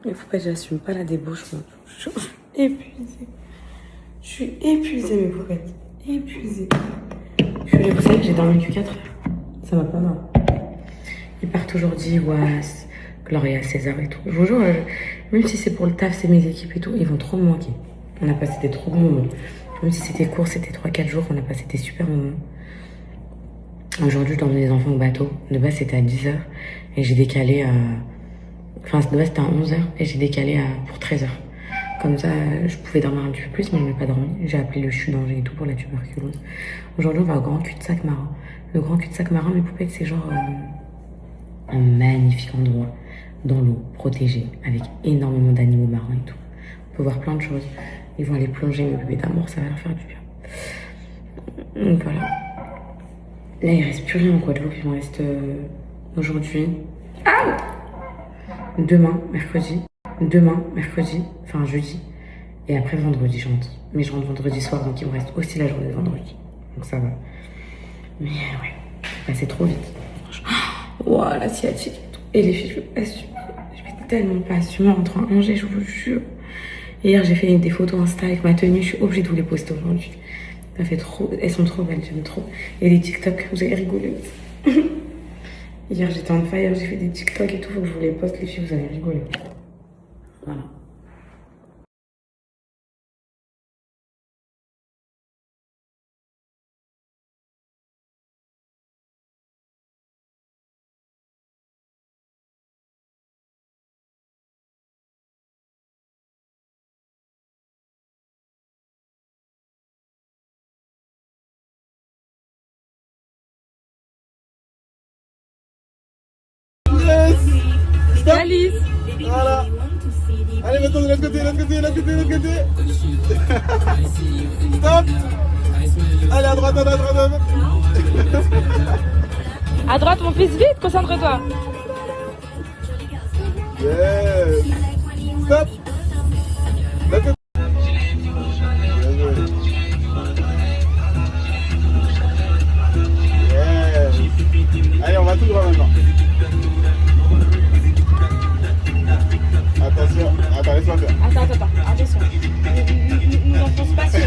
Mais faut pas, j'assume pas la débauche, moi. Je suis épuisée. Je suis épuisée, mes poupettes. Épuisée. Vous savez que j'ai dormi que 4 heures. Ça va pas mal. Ils partent aujourd'hui, Was, Gloria, César et tout. Je vous jure, même si c'est pour le taf, c'est mes équipes et tout, ils vont trop me manquer. On a passé des trop bons moments. Même si c'était court, c'était 3-4 jours, on a passé des super moments. Aujourd'hui, je dormais les enfants au bateau. De base, c'était à 10h. Et j'ai décalé à... Enfin, de base, c'était à 11h. Et j'ai décalé pour 13h. Comme ça, je pouvais dormir un petit peu plus, mais je n'ai pas dormi. J'ai appelé le CHU d'Angers et tout pour la tuberculose. Aujourd'hui, on va au grand cul-de-sac marin. Le grand cul-de-sac marin, mes poupettes, c'est genre un magnifique endroit dans l'eau, protégé, avec énormément d'animaux marins et tout. On peut voir plein de choses. Ils vont aller plonger, mes bébés d'amour, ça va leur faire du bien. Donc voilà. Là, il reste plus rien en Guadeloupe. Il m'en reste aujourd'hui. Ah, demain, mercredi. Demain, mercredi. Enfin, jeudi. Et après, vendredi, je rentre. Mais je rentre vendredi soir, donc il me reste aussi la journée de vendredi. Donc ça va. Mais ouais, c'est trop vite. Ouah, la sciatique. Et les filles, je vais pas assumer. Je vais tellement pas assumer en rentrant à Angers, je vous jure. Hier, j'ai fait des photos Insta avec ma tenue. Je suis obligée de vous les poster aujourd'hui. Ça fait trop... Elles sont trop belles, j'aime trop. Et les TikTok, vous allez rigoler. Hier, j'étais en fire, j'ai fait des TikTok et tout. Faut que je vous les poste, les filles, vous allez rigoler. Voilà. Alice. Voilà. Allez, maintenant de l'autre côté, l'autre côté, l'autre côté, l'autre côté. Stop. Allez, à droite, à droite, à droite. À droite, mon fils, vite, concentre-toi. Yes. Stop. L'autre côté. Yes. Allez, on va tout droit maintenant. Attention, attends, laisse-moi faire. Attends, attention. Nous enfonce pas sur...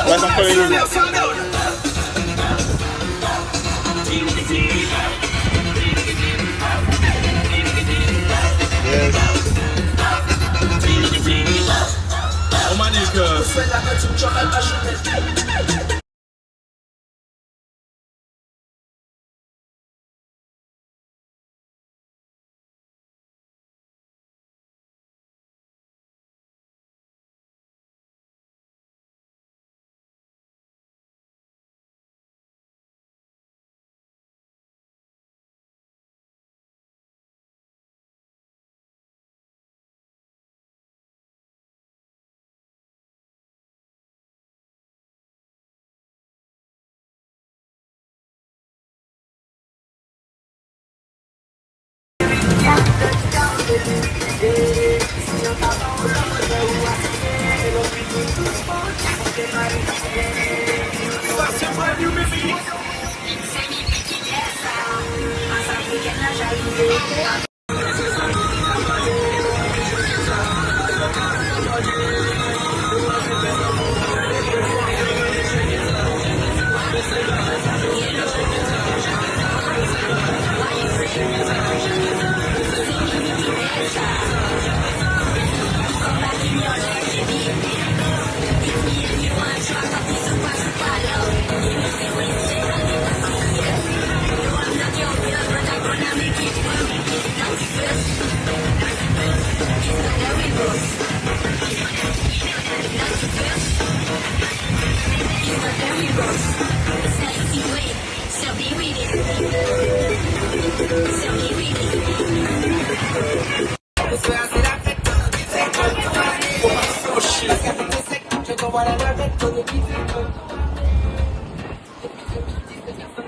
On va s'en les deux. Yes. Oh Manique.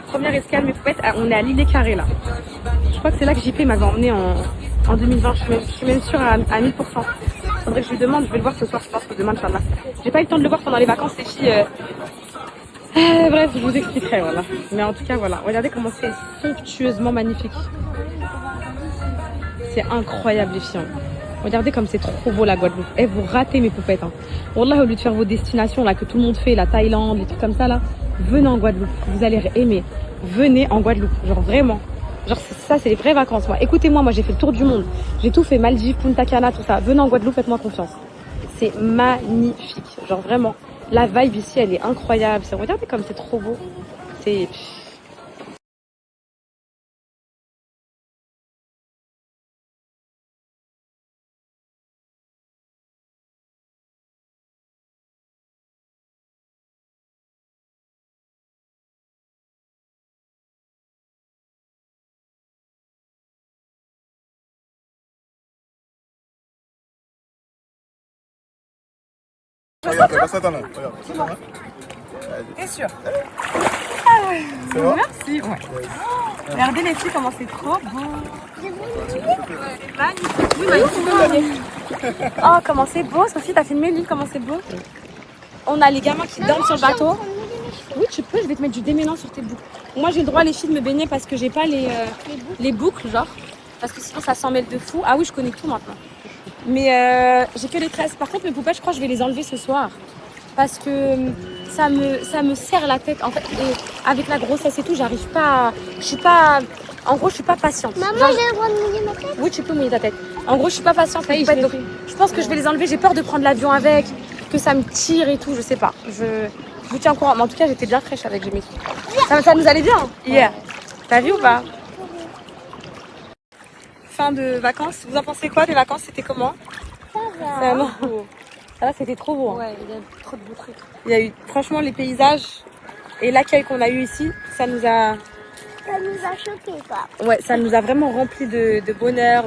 Première escale, mes poupettes, on est à l'île des Carrés là. Je crois que c'est là que JP m'avait emmené en 2020. Je suis même sûre à 1000%. Faudrait que je lui demande, je vais le voir ce soir, je pense que demain, Inch'Allah. J'ai pas eu le temps de le voir pendant les vacances, les filles. Bref, je vous expliquerai, voilà. Mais en tout cas, voilà. Regardez comment c'est somptueusement magnifique. C'est incroyable, les filles. Regardez comme c'est trop beau, la Guadeloupe. Eh, vous ratez mes poupettes. Hein. Wallah, au lieu de faire vos destinations, là, que tout le monde fait, la Thaïlande, les trucs comme ça, là, venez en Guadeloupe. Vous allez aimer. Venez en Guadeloupe. Genre, vraiment. Genre, ça, c'est les vraies vacances, moi. Écoutez-moi, moi, j'ai fait le tour du monde. J'ai tout fait. Maldives, Punta Cana, tout ça. Venez en Guadeloupe, faites-moi confiance. C'est magnifique. Genre, vraiment. La vibe ici, elle est incroyable. Regardez comme c'est trop beau. C'est... Regarde, passe ta main. Regarde, passe ta main. T'es sûr? C'est bon? Merci, ouais. Regardez les filles, comment c'est trop beau. Magnifique. Oui, magnifique. Oh, comment c'est beau. Sophie, t'as filmé l'île, comment c'est beau. On a les gamins qui dorment sur le bateau. Oui, tu peux, je vais te mettre du démêlant sur tes boucles. Moi, j'ai le droit, les filles, de me baigner parce que j'ai pas les boucles, genre. Parce que sinon, ça s'en mêle de fou. Ah oui, je connais tout maintenant. Mais j'ai que les tresses. Par contre, mes poupettes, je crois que je vais les enlever ce soir. Parce que ça me serre la tête. En fait, et avec la grossesse et tout, j'arrive pas. Je suis pas. En gros, je suis pas patiente. Maman, Genre, j'ai le droit de mouiller ma tête? oui, tu peux mouiller ta tête. En gros, je suis pas patiente. Les poupettes, donc, je pense que je vais les enlever. J'ai peur de prendre l'avion avec, que ça me tire et tout. Je sais pas. Je vous tiens au courant. Mais en tout cas, j'étais bien fraîche avec mes trucs. Ça nous allait bien hier. T'as vu ou pas? Fin de vacances. Vous en pensez quoi des vacances? C'était comment? Ça va. Ça va, c'était trop beau. Hein. Ouais, il y a trop de beaux trucs. Il y a eu, franchement, les paysages et l'accueil qu'on a eu ici, ça nous a choqués, quoi. Ouais, ça nous a vraiment rempli de bonheur,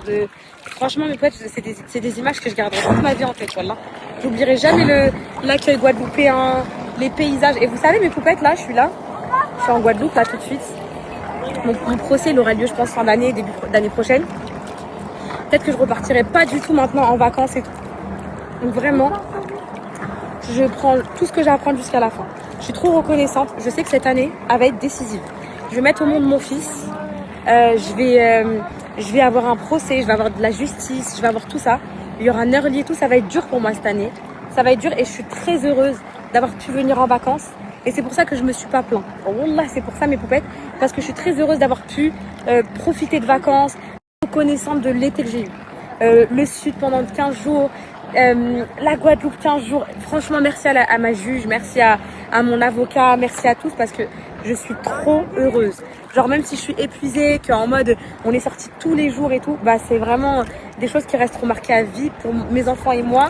Franchement, mes potes, c'est des images que je garderai toute ma vie en tête, voilà. J'oublierai jamais l'accueil guadeloupéen, les paysages. Et vous savez, mes poupettes, là, je suis en Guadeloupe, là, tout de suite. Mon procès, il aura lieu, je pense, fin d'année, début d'année prochaine. Peut-être que je repartirai pas du tout maintenant en vacances et tout. Donc vraiment, je prends tout ce que j'ai à prendre jusqu'à la fin. Je suis trop reconnaissante. Je sais que cette année, elle va être décisive. Je vais mettre au monde mon fils. Je vais avoir un procès, je vais avoir de la justice, je vais avoir tout ça. Il y aura un early et tout. Ça va être dur pour moi cette année. Ça va être dur et je suis très heureuse d'avoir pu venir en vacances. Et c'est pour ça que je me suis pas plaint. Wallah, c'est pour ça mes poupettes. Parce que je suis très heureuse d'avoir pu profiter de vacances, reconnaissante de l'été que j'ai eu. Le Sud pendant 15 jours. La Guadeloupe 15 jours. Franchement, merci à ma juge, merci à mon avocat, merci à tous parce que je suis trop heureuse. Genre même si je suis épuisée, qu'en mode on est sortis tous les jours et tout, bah c'est vraiment des choses qui resteront marquées à vie pour mes enfants et moi.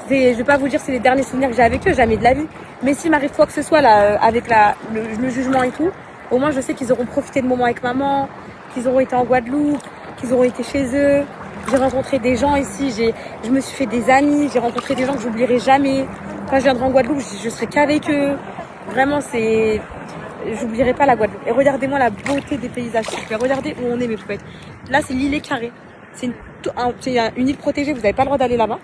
Je vais pas vous dire c'est les derniers souvenirs que j'ai avec eux, jamais de la vie. Mais s'il m'arrive quoi que ce soit là, avec le jugement et tout, au moins je sais qu'ils auront profité de moments avec maman, qu'ils auront été en Guadeloupe, qu'ils auront été chez eux. J'ai rencontré des gens ici, je me suis fait des amis, j'ai rencontré des gens que j'oublierai jamais. Quand je viendrai en Guadeloupe, je serai qu'avec eux. Vraiment, j'oublierai pas la Guadeloupe. Et regardez-moi la beauté des paysages. Regardez où on est, mes poupettes. Là, c'est l'île Carré. C'est une île protégée, vous n'avez pas le droit d'aller là-bas.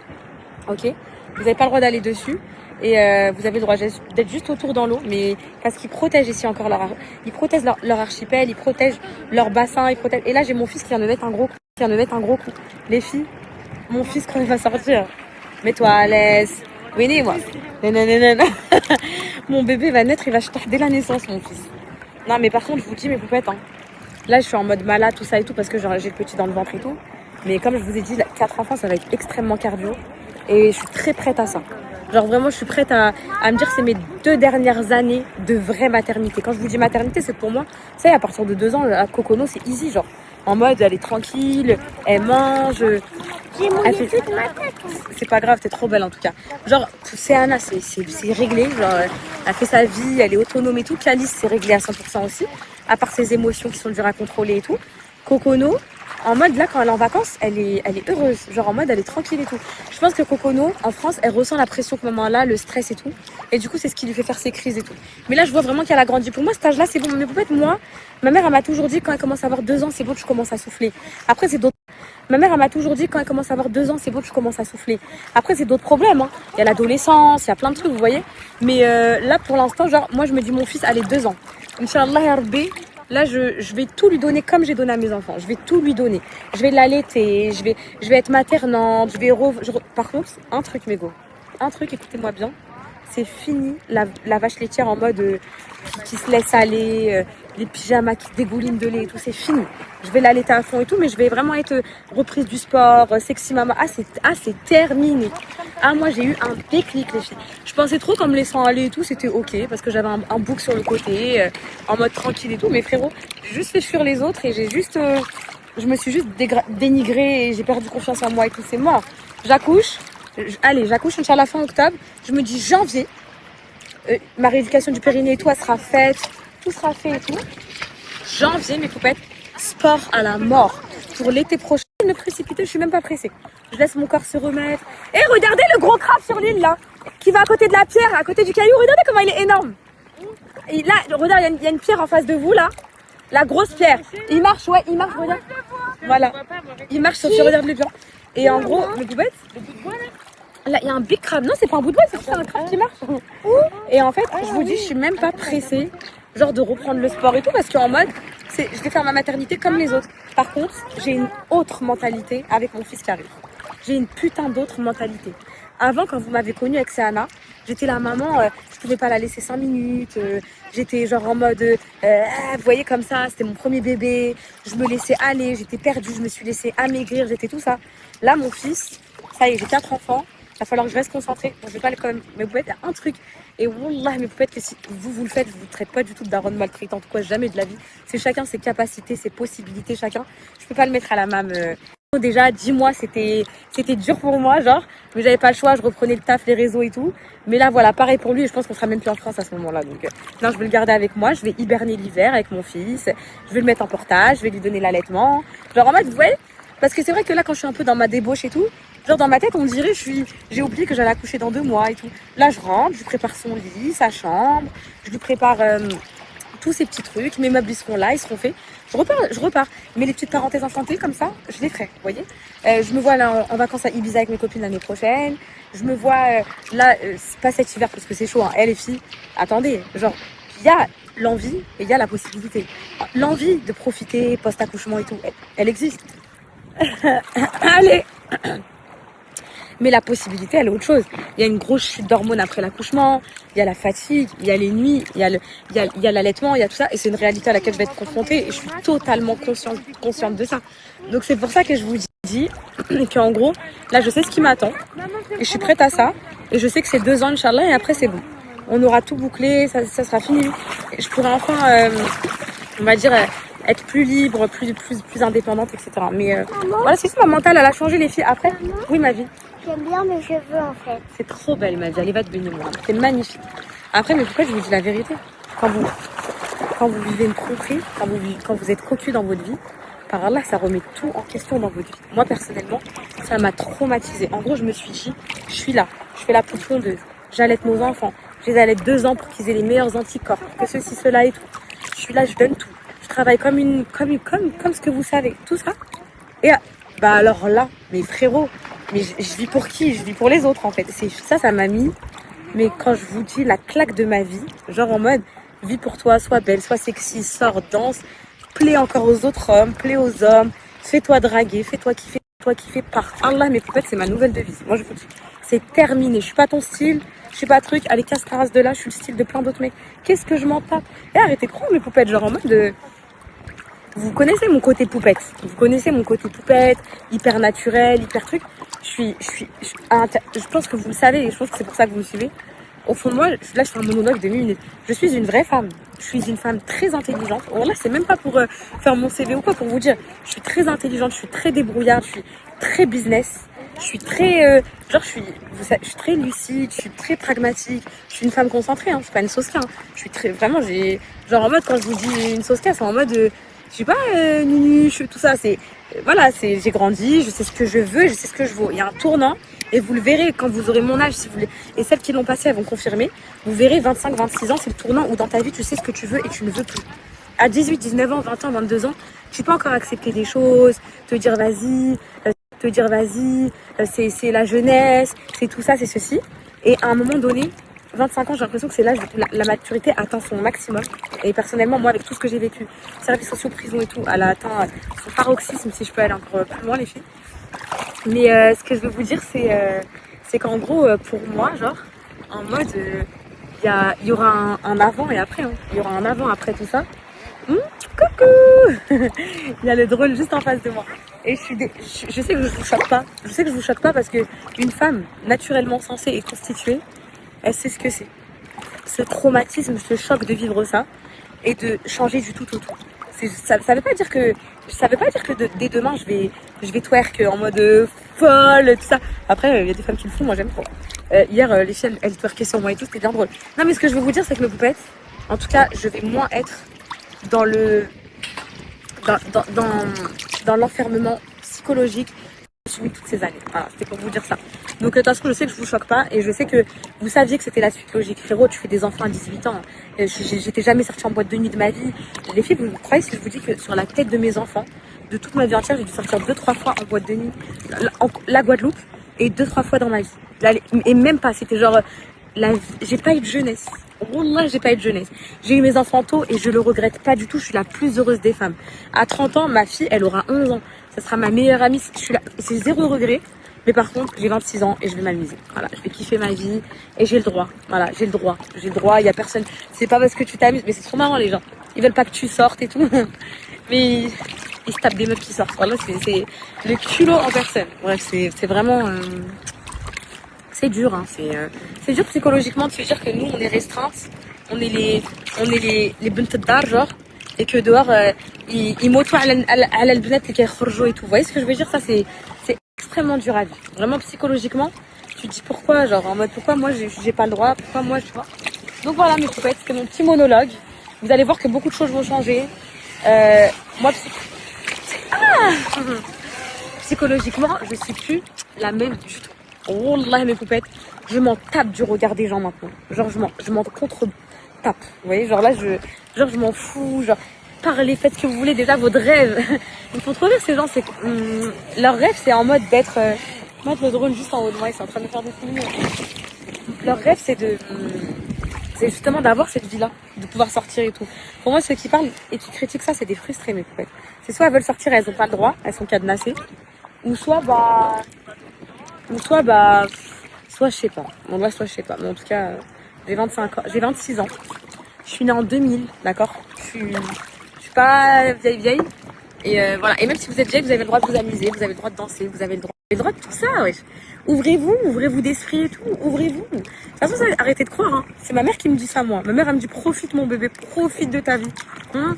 Ok? Vous n'avez pas le droit d'aller dessus. Et vous avez le droit d'être juste autour dans l'eau. Mais parce qu'ils protègent ici encore ils protègent leur archipel, ils protègent leur bassin, ils protègent. Et là, j'ai mon fils qui vient de mettre un gros coup. Les filles, mon fils, quand il va sortir, mets-toi à l'aise. Venez, moi. Nanana. Mon bébé va naître, il va jeter dès la naissance, mon fils. Non, mais par contre, je vous dis, mes poupettes, hein. Là, je suis en mode malade, tout ça et tout, parce que j'ai le petit dans le ventre et tout. Mais comme je vous ai dit, 4 enfants, ça va être extrêmement cardio. Et je suis très prête à ça. Genre vraiment, je suis prête à me dire que c'est mes 2 dernières années de vraie maternité. Quand je vous dis maternité, c'est pour moi, tu sais, à partir de 2 ans, à Cocono, c'est easy, genre. En mode, elle est tranquille, elle mange. J'ai mouillé toute ma tête. C'est pas grave, t'es trop belle en tout cas. Genre, c'est Anna, c'est réglé. Genre, elle fait sa vie, elle est autonome et tout. Calice, c'est réglé à 100% aussi. À part ses émotions qui sont dures à contrôler et tout. Cocono, en mode là, quand elle est en vacances, elle est heureuse. Genre en mode, elle est tranquille et tout. Je pense que Cocono, en France, elle ressent la pression que maman a là, le stress et tout. Et du coup, c'est ce qui lui fait faire ses crises et tout. Mais là, je vois vraiment qu'elle a grandi. Pour moi, cet âge-là, c'est bon. Mais peut-être moi, ma mère, elle m'a toujours dit, quand elle commence à avoir 2 ans, c'est bon, tu commences à souffler. Après, c'est d'autres. Ma mère, elle m'a toujours dit, quand elle commence à avoir 2 ans, c'est bon, tu commences à souffler. Après, c'est d'autres problèmes, hein. Il y a l'adolescence, il y a plein de trucs, vous voyez. Mais là, pour l'instant, genre, moi, je me dis, mon fils, allez, 2 ans. Inch'Allah, ya Rabbi, là, je vais tout lui donner comme j'ai donné à mes enfants. Je vais tout lui donner. Je vais l'allaiter, je vais être maternante, Par contre, un truc, mégo. Un truc, écoutez-moi bien. C'est fini la vache laitière en mode qui se laisse aller, les pyjamas qui dégoulinent de lait et tout, c'est fini. Je vais l'allaiter à fond et tout, mais je vais vraiment être reprise du sport, sexy mama. C'est terminé. Ah, moi j'ai eu un déclic, les filles. Je pensais trop qu'en me laissant aller et tout, c'était ok, parce que j'avais un bouc sur le côté, en mode tranquille et tout, mais frérot, j'ai juste fait fuir les autres et je me suis juste dénigrée et j'ai perdu confiance en moi et tout, c'est mort. J'accouche. J'accouche Inch'Allah fin octobre. Je me dis janvier. Ma rééducation du périnée et tout, elle sera faite. Tout sera fait et tout. Janvier, mes poupettes, sport à la mort. Pour l'été prochain, ne me précipiter, je suis même pas pressée. Je laisse mon corps se remettre. Et regardez le gros crabe sur l'île là, qui va à côté de la pierre, à côté du caillou. Regardez comment il est énorme. Et là, regarde, il y a une pierre en face de vous là. La grosse pierre. Il marche, regarde. Voilà. Il marche, Sophie, regarde le bien. Et en gros, mes poupettes, là, il y a un big crabe. Non, c'est pas un bout de bois, c'est juste un crabe qui marche. Et en fait, je vous dis, je suis même pas pressée, genre de reprendre le sport et tout, parce qu'en mode, je vais faire ma maternité comme les autres. Par contre, j'ai une autre mentalité avec mon fils qui arrive. J'ai une putain d'autre mentalité. Avant, quand vous m'avez connue avec Céana, j'étais la maman, je pouvais pas la laisser 5 minutes. J'étais genre en mode, vous voyez comme ça, c'était mon premier bébé. Je me laissais aller, j'étais perdue, je me suis laissée amaigrir, j'étais tout ça. Là, mon fils, ça y est, j'ai 4 enfants. Il va falloir que je reste concentrée. Bon, je vais pas aller quand même. Mais poupettes, il y a un truc. Et wallah, mes poupettes, que si vous le faites, je vous traite pas du tout de daronne maltraitante, quoi, jamais de la vie. C'est chacun ses capacités, ses possibilités, chacun. Je peux pas le mettre à la même. Déjà, 10 mois, c'était dur pour moi, genre. Mais j'avais pas le choix, je reprenais le taf, les réseaux et tout. Mais là, voilà, pareil pour lui. Et je pense qu'on sera même plus en France à ce moment-là. Donc, non, je vais le garder avec moi. Je vais hiberner l'hiver avec mon fils. Je vais le mettre en portage. Je vais lui donner l'allaitement. Genre en mode, vous voyez? Parce que c'est vrai que là, quand je suis un peu dans ma débauche et tout, genre dans ma tête, on dirait j'ai oublié que j'allais accoucher dans 2 mois et tout. Là, je rentre, je lui prépare son lit, sa chambre, je lui prépare tous ces petits trucs. Mes meubles, ils seront là, ils seront faits. Je repars. Mais les petites parenthèses enchantées comme ça, je les ferai, vous voyez. Je me vois là en vacances à Ibiza avec mes copines l'année prochaine. Je me vois là, pas cet hiver parce que c'est chaud, hein. Les filles, attendez, genre, il y a l'envie et il y a la possibilité. L'envie de profiter post-accouchement et tout, elle existe. Allez. Mais la possibilité, elle est autre chose. Il y a une grosse chute d'hormones après l'accouchement, il y a la fatigue, il y a les nuits, il y a l'allaitement, il y a tout ça. Et c'est une réalité à laquelle je vais être confrontée et je suis totalement consciente de ça. Donc c'est pour ça que je vous dis qu'en gros, là je sais ce qui m'attend et je suis prête à ça. Et je sais que c'est 2 ans, Inch'Allah, et après c'est bon. On aura tout bouclé, ça sera fini. Et je pourrai enfin, on va dire, être plus libre, plus indépendante, etc. Mais voilà, c'est ça, ma mentale, elle a changé, les filles. Après, oui, ma vie. J'aime bien mes cheveux en fait. C'est trop belle, ma vie. Allez, va te baigner, moi. C'est magnifique. Après, mais pourquoi je vous dis la vérité? Quand vous vivez une tromperie, quand vous êtes cocu dans votre vie, par Allah, ça remet tout en question dans votre vie. Moi, personnellement, ça m'a traumatisée. En gros, je me suis dit, je suis là, je fais la poule pondeuse, j'allaite nos enfants, je les allaite 2 ans pour qu'ils aient les meilleurs anticorps, que ceci, cela et tout. Je suis là, je donne tout. Je travaille comme ce que vous savez, tout ça. Et bah alors là, mes frérots, mais je vis pour qui? Je vis pour les autres en fait. Ça m'a mis, mais quand je vous dis la claque de ma vie, genre en mode, vis pour toi, sois belle, sois sexy, sors, danse, plais encore aux autres hommes, plais aux hommes, fais-toi draguer, fais-toi kiffer par Allah, mes poupettes, c'est ma nouvelle devise. Moi je vous dis, c'est terminé, je suis pas ton style, je suis pas truc, allez casse ta race de là, je suis le style de plein d'autres mecs. Qu'est-ce que je m'en tape? Et arrêtez de croire mes poupettes, genre en mode vous connaissez mon côté poupette, hyper naturel, hyper truc. Je pense que vous le savez et je pense que c'est pour ça que vous me suivez. Au fond de moi, là je fais un monologue de 1 minute. Je suis une vraie femme. Je suis une femme très intelligente. Bon, là c'est même pas pour faire mon CV ou quoi, pour vous dire. Je suis très intelligente, je suis très débrouillarde, je suis très business. Je suis très, je suis très lucide, je suis très pragmatique. Je suis une femme concentrée, hein. Je suis pas une sauce-là. Hein. Je suis très, vraiment, genre en mode quand je vous dis une sauce-là, c'est en mode je sais pas, nunuche, tout ça, voilà, j'ai grandi, je sais ce que je veux, je sais ce que je vaux. Il y a un tournant, et vous le verrez quand vous aurez mon âge, si vous voulez. Et celles qui l'ont passé, elles vont confirmer. Vous verrez, 25-26 ans, c'est le tournant où dans ta vie, tu sais ce que tu veux et tu ne veux plus. À 18, 19 ans, 20 ans, 22 ans, tu peux encore accepter des choses, te dire vas-y, c'est la jeunesse, c'est tout ça, c'est ceci. Et à un moment donné, 25 ans, j'ai l'impression que c'est l'âge où la maturité atteint son maximum. Et personnellement, moi, avec tout ce que j'ai vécu, services sociaux, prison et tout, elle a atteint son paroxysme, si je peux aller encore plus loin, les filles. Mais ce que je veux vous dire, c'est qu'en gros, pour moi, genre, en mode, il y aura un avant et après. Hein. Il y aura un avant après tout ça. Coucou. Il y a le drôle juste en face de moi. Et je sais que je vous choque pas. Je sais que je vous choque pas parce que une femme naturellement sensée et constituée, elle sait ce que c'est. Ce traumatisme, ce choc de vivre ça et de changer du tout au tout. Ça veut pas dire que dès demain je vais twerk en mode folle, tout ça. Après, il y a des femmes qui le font, moi j'aime trop. Hier, les filles, elles twerkaient sur moi et tout, c'était bien drôle. Non, mais ce que je veux vous dire, c'est que mes poupettes, en tout cas, je vais moins être dans l'enfermement psychologique que j'ai subi toutes ces années. Voilà, c'était pour vous dire ça. Donc, de toute façon, je sais que je vous choque pas et je sais que vous saviez que c'était la suite logique. Frérot, tu fais des enfants à 18 ans. J'étais jamais sortie en boîte de nuit de ma vie. Les filles, vous croyez si je vous dis que sur la tête de mes enfants, de toute ma vie entière, j'ai dû sortir 2-3 fois en boîte de nuit, la Guadeloupe, et 2-3 fois dans ma vie. Et même pas, c'était genre, j'ai pas eu de jeunesse. Wallah, j'ai pas eu de jeunesse. J'ai eu mes enfants tôt et je le regrette pas du tout. Je suis la plus heureuse des femmes. À 30 ans, ma fille, elle aura 11 ans. Ça sera ma meilleure amie. C'est zéro regret. Mais par contre, j'ai 26 ans et je vais m'amuser. Voilà, je vais kiffer ma vie et j'ai le droit. Voilà, j'ai le droit. J'ai le droit, il y a personne. C'est pas parce que tu t'amuses, mais c'est trop marrant les gens. Ils veulent pas que tu sortes et tout. Mais ils se tapent des meufs qui sortent. Voilà, c'est le culot en personne. Bref, c'est vraiment... c'est dur, hein. C'est dur psychologiquement de se dire que nous, on est restreintes. On est les bint dar, genre. Et que dehors, ils moto à la lunette et qu'ils et tout. Vous voyez ce que je veux dire? Ça, c'est extrêmement dur à vivre. Vraiment psychologiquement, tu te dis pourquoi, genre en mode pourquoi moi j'ai pas le droit, pourquoi moi tu vois. Donc voilà mes poupettes, c'était mon petit monologue. Vous allez voir que beaucoup de choses vont changer. Moi psychologiquement, je suis plus la même du tout. Wallah mes poupettes, je m'en tape du regard des gens maintenant. Genre je m'en contre-tape. Vous voyez, genre là je m'en fous, genre parlez, faites ce que vous voulez, déjà votre rêve. Ils me font trop rire ces gens, c'est que leur rêve c'est en mode d'être mettre le drone juste en haut de moi, ils sont en train de me faire des films. Leur rêve c'est c'est justement d'avoir cette vie là, de pouvoir sortir et tout. Pour moi ceux qui parlent et qui critiquent ça, c'est des frustrés mes poupettes. C'est soit elles veulent sortir et elles ont pas le droit, elles sont cadenassées, ou soit je sais pas. Bon, soit je sais pas, mais en tout cas j'ai 26 ans. Je suis née en 2000, d'accord. Je suis pas vieille. Et voilà. Et même si vous êtes vieille, vous avez le droit de vous amuser, vous avez le droit de danser, vous avez le droit de tout ça, wesh. Ouvrez-vous d'esprit et tout, ouvrez-vous. De toute façon, arrêtez de croire, hein. C'est ma mère qui me dit ça, moi. Ma mère, elle me dit, profite mon bébé, profite de ta vie. Hein.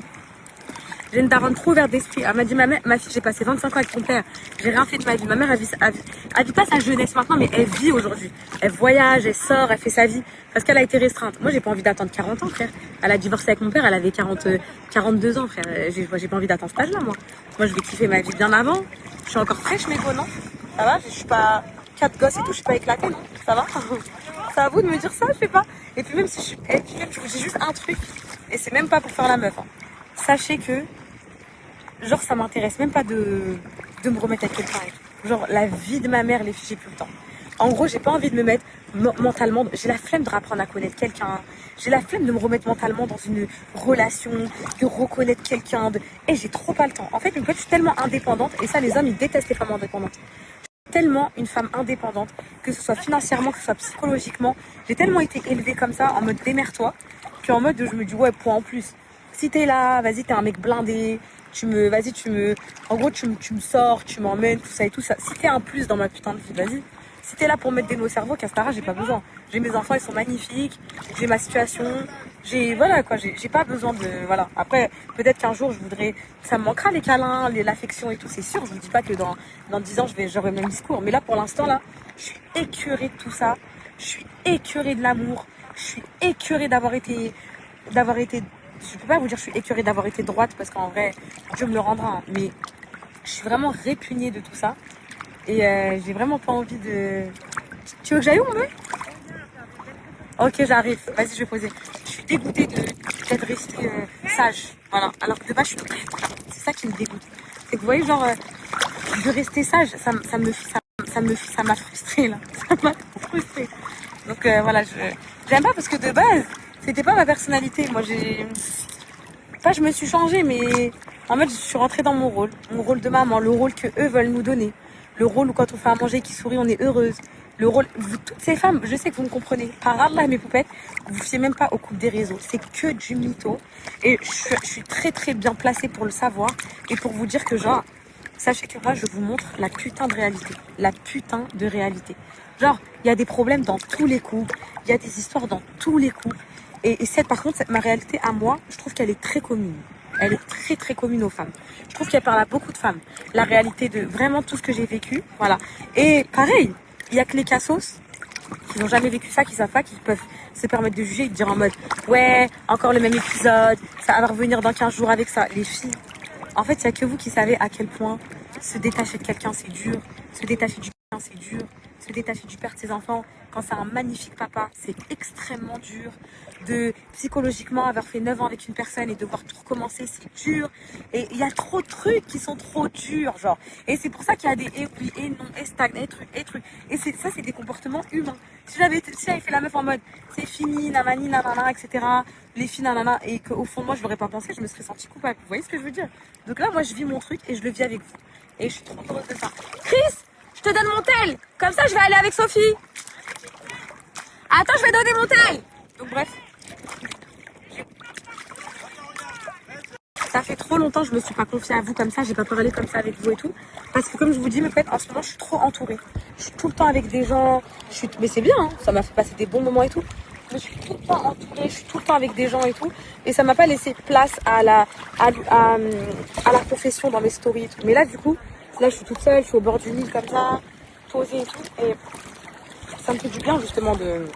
J'ai une daronne trop ouverte d'esprit. Elle m'a dit, ma fille, j'ai passé 25 ans avec ton père. J'ai rien fait de ma vie. Ma mère, elle vit pas sa jeunesse maintenant, mais elle vit aujourd'hui. Elle voyage, elle sort, elle fait sa vie. Parce qu'elle a été restreinte. Moi, j'ai pas envie d'attendre 40 ans, frère. Elle a divorcé avec mon père, elle avait 42 ans, frère. J'ai pas envie d'attendre cet âge-là, moi. Moi, je vais kiffer ma vie bien avant. Je suis encore fraîche, mais non. Ça va? Je suis pas 4 gosses et tout, je suis pas éclatée, non? Ça va? C'est à vous de me dire ça, je sais pas. Et puis même si je vous dis juste un truc, et c'est même pas pour faire la meuf, hein. Sachez que, genre, ça m'intéresse même pas de me remettre avec quelqu'un. Genre, la vie de ma mère, les filles, j'ai plus le temps. En gros, j'ai pas envie de me mettre mentalement. J'ai la flemme de apprendre à connaître quelqu'un. J'ai la flemme de me remettre mentalement dans une relation, de reconnaître quelqu'un. Et j'ai trop pas le temps. En fait, je suis tellement indépendante. Et ça, les hommes, ils détestent les femmes indépendantes. Je suis tellement une femme indépendante, que ce soit financièrement, que ce soit psychologiquement. J'ai tellement été élevée comme ça, en mode démerde-toi, qu'en mode, je me dis, ouais, point en plus. Si t'es là, vas-y, t'es un mec blindé. En gros, tu me sors, tu m'emmènes, tout ça et tout ça. Si t'es un plus dans ma putain de vie, vas-y. Si t'es là pour mettre des nœuds au cerveau, Castara, j'ai pas besoin. J'ai mes enfants, ils sont magnifiques. J'ai ma situation. Voilà quoi, j'ai pas besoin de. Voilà. Après, peut-être qu'un jour, ça me manquera les câlins, l'affection et tout, c'est sûr. Je vous dis pas que dans 10 ans, j'aurai le même discours. Mais là, pour l'instant, là, je suis écœurée de tout ça. Je suis écœurée de l'amour. Je suis écœurée d'avoir été. Je peux pas vous dire que je suis écœurée d'avoir été droite parce qu'en vrai, Dieu me le rendra. Hein. Mais je suis vraiment répugnée de tout ça. Et j'ai vraiment pas envie de... Tu veux que j'aille où, mon bébé? Ok, j'arrive. Vas-y, je vais poser. Je suis dégoûtée d'être restée sage. Voilà. Alors que de base, je suis très très. C'est ça qui me dégoûte. C'est que vous voyez, genre, de rester sage, ça m'a frustrée là. Ça m'a frustrée. Donc voilà, j'aime pas parce que de base, c'était pas ma personnalité. Moi, je me suis changée, mais en fait, je suis rentrée dans mon rôle de maman, le rôle que eux veulent nous donner, le rôle où quand on fait à manger, qui sourit, on est heureuse. Le rôle, toutes ces femmes, je sais que vous me comprenez. Par Allah, mes poupettes, vous ne fiez même pas au couple des réseaux. C'est que du mytho. Et je suis très très bien placée pour le savoir et pour vous dire que genre, sachez que moi, je vous montre la putain de réalité. La putain de réalité. Genre, il y a des problèmes dans tous les couples. Il y a des histoires dans tous les couples. Et par contre, ma réalité à moi, je trouve qu'elle est très commune. Elle est très très commune aux femmes. Je trouve qu'elle parle à beaucoup de femmes. La réalité de vraiment tout ce que j'ai vécu. Voilà. Et pareil, il y a que les cassos qui n'ont jamais vécu ça, qui savent pas, qui peuvent se permettre de juger et de dire en mode ouais, encore le même épisode, ça va revenir dans 15 jours avec ça. Les filles, en fait, il n'y a que vous qui savez à quel point se détacher de quelqu'un, c'est dur. Se détacher du quelqu'un, c'est dur. Se détacher du père de ses enfants, quand c'est un magnifique papa, c'est extrêmement dur. De psychologiquement avoir fait 9 ans avec une personne et devoir tout recommencer, c'est dur. Et il y a trop de trucs qui sont trop durs, genre. Et c'est pour ça qu'il y a des et oui, et non, et stagne, et trucs. Et ça, c'est des comportements humains. Si j'avais fait la meuf en mode c'est fini, nanani, nanana, etc. Les filles, nanana, et qu'au fond de moi, je l'aurais pas pensé, je me serais sentie coupable. Vous voyez ce que je veux dire? Donc là, moi, je vis mon truc et je le vis avec vous. Et je suis trop heureuse de ça. Chris, je te donne mon tel. Comme ça, je vais aller avec Sophie. Attends, je vais donner mon tel. Donc bref. Ça fait trop longtemps que je me suis pas confiée à vous comme ça, j'ai pas parlé comme ça avec vous et tout. Parce que comme je vous dis, mais peut-être en ce moment, je suis trop entourée. Je suis tout le temps avec des gens. Mais c'est bien, hein, ça m'a fait passer des bons moments et tout. Mais je suis tout le temps entourée, je suis tout le temps avec des gens et tout. Et ça m'a pas laissé place à la confession dans mes stories et tout. Mais là, du coup, là, je suis toute seule, je suis au bord du Nil comme ça, posée et tout. Et ça me fait du bien justement de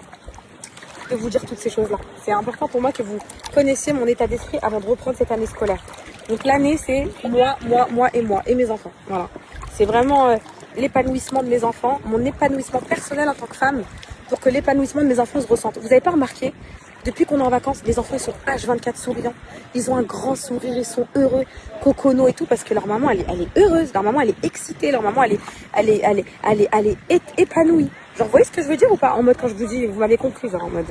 vous dire toutes ces choses-là. C'est important pour moi que vous connaissiez mon état d'esprit avant de reprendre cette année scolaire. Donc l'année, c'est moi et mes enfants. Voilà. C'est vraiment l'épanouissement de mes enfants, mon épanouissement personnel en tant que femme, pour que l'épanouissement de mes enfants se ressente. Vous n'avez pas remarqué, depuis qu'on est en vacances, les enfants ils sont H24 souriants. Ils ont un grand sourire, ils sont heureux, cocono et tout, parce que leur maman, elle est heureuse, leur maman, elle est excitée, leur maman, elle est épanouie. Genre, vous voyez ce que je veux dire ou pas? En mode, quand je vous dis, vous m'avez compris, genre, en mode,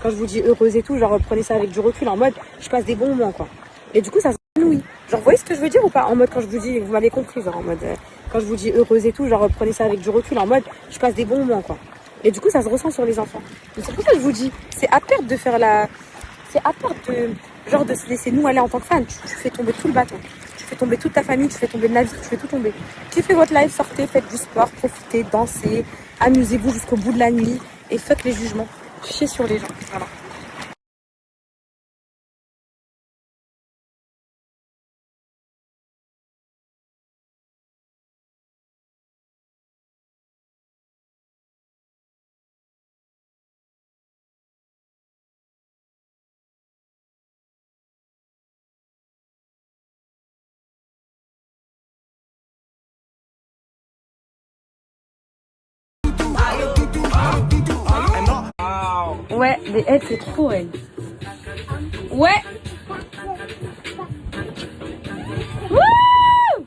quand je vous dis heureuse et tout, genre, prenez ça avec du recul, en mode, je passe des bons moments, quoi. Et du coup, ça s'épanouit. Genre, vous voyez ce que je veux dire ou pas? En mode, quand je vous dis, vous m'avez compris, genre, en mode, quand je vous dis heureuse et tout, genre, prenez ça avec du recul, en mode, je passe des bons moments, quoi. Et du coup, ça se ressent sur les enfants. Donc, c'est pour ça que je vous dis, c'est à perte de faire c'est à perte genre, de se laisser nous aller en tant que fans. Tu fais tomber tout le bateau. Tu fais tomber toute ta famille, tu fais tomber de la vie, tu fais tout tomber. Kiffez votre live, sortez, faites du sport, profitez, dansez, amusez-vous jusqu'au bout de la nuit et faites les jugements. Chiez sur les gens. Voilà. Ouais, mais elle, c'est trop, elle. Ouais. Wouh!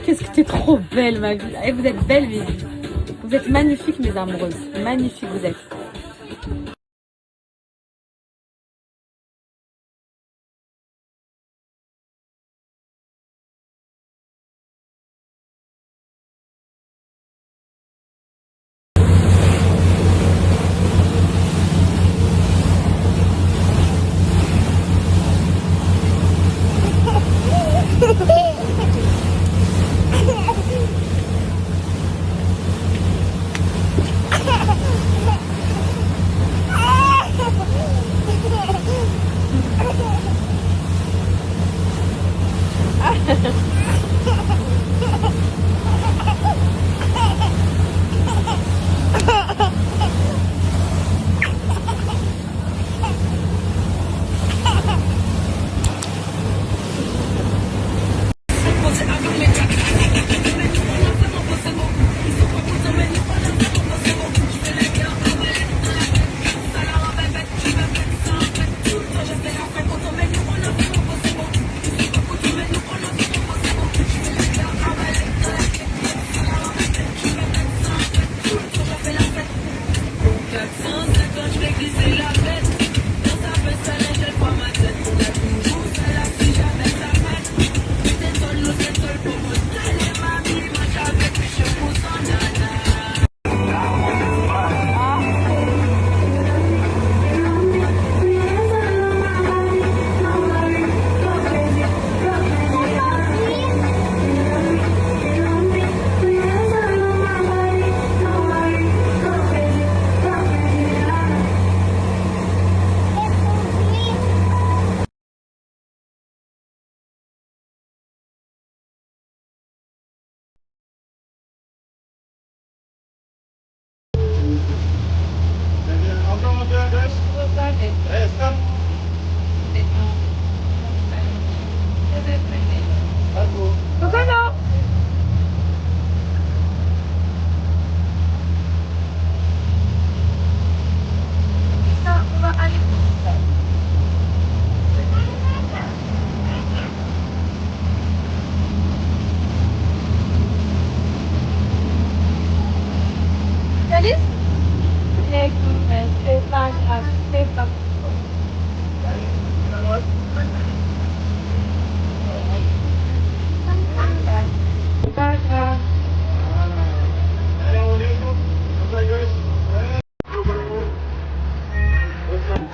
Qu'est-ce que t'es trop belle, ma vie. Et vous êtes belle, mes vies. Vous êtes magnifiques, mes amoureuses. Magnifiques, vous êtes.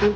tout.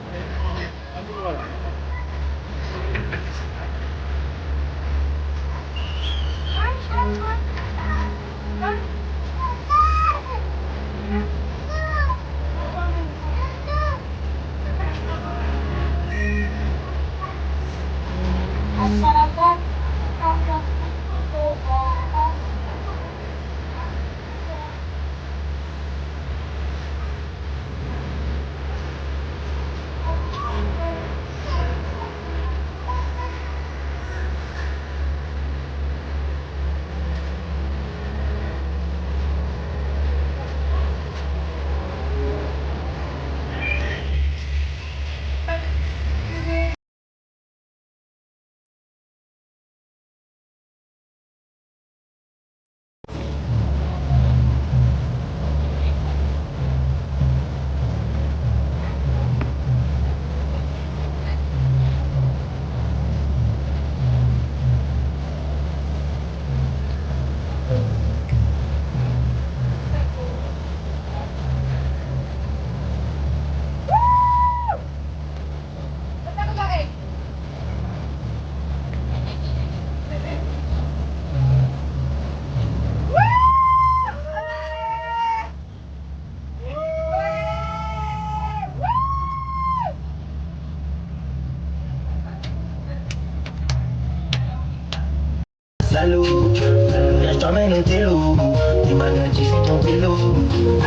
Allô, viens, je t'emmène au télo. T'es malade, j'ai vu ton vélo.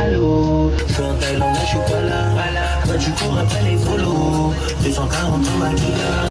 Allô, je suis en Thaïlande, là, je suis pas là. Toi, tu cours après les polos. 240 en maquillage.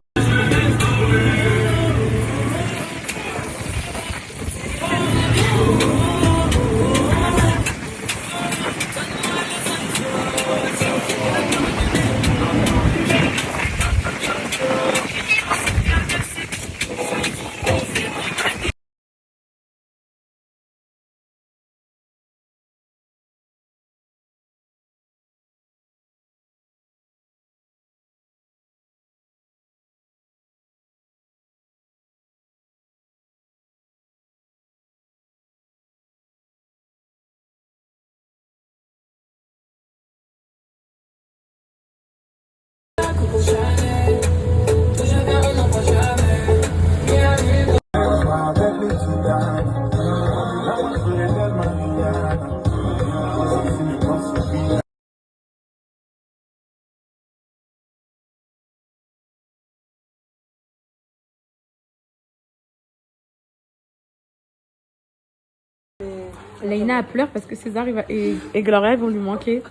Leïna pleure parce que César et Gloria vont lui manquer.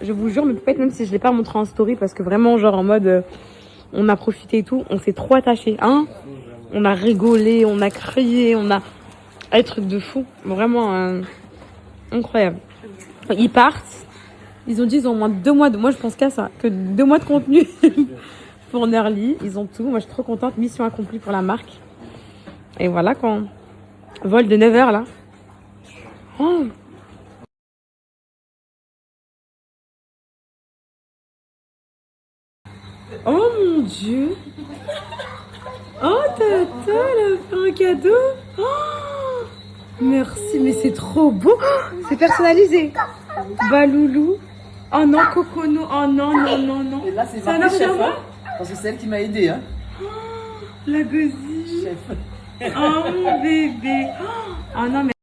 Je vous jure, mais peut-être même si je l'ai pas montré en story parce que vraiment, genre en mode, on a profité et tout, on s'est trop attachés, hein. On a rigolé, on a crié, on a un truc de fou, vraiment incroyable. Ils partent, ils ont dit ils ont au moins 2 mois de, moi je pense qu'à ça, que 2 mois de contenu pour Nerly, ils ont tout. Moi je suis trop contente, mission accomplie pour la marque. Et voilà quand vol de 9h là. Oh. Oh mon Dieu. Oh Tata, elle a fait un cadeau. Oh, merci, mais c'est trop beau. Oh, c'est personnalisé. Baloulou. Oh non, Coconou. Oh non, non, non, non. Et là, c'est un marqué chef, avion. hein, parce que c'est elle qui m'a aidé. Hein. La gosille. Chef. Oh mon bébé. Oh non, mais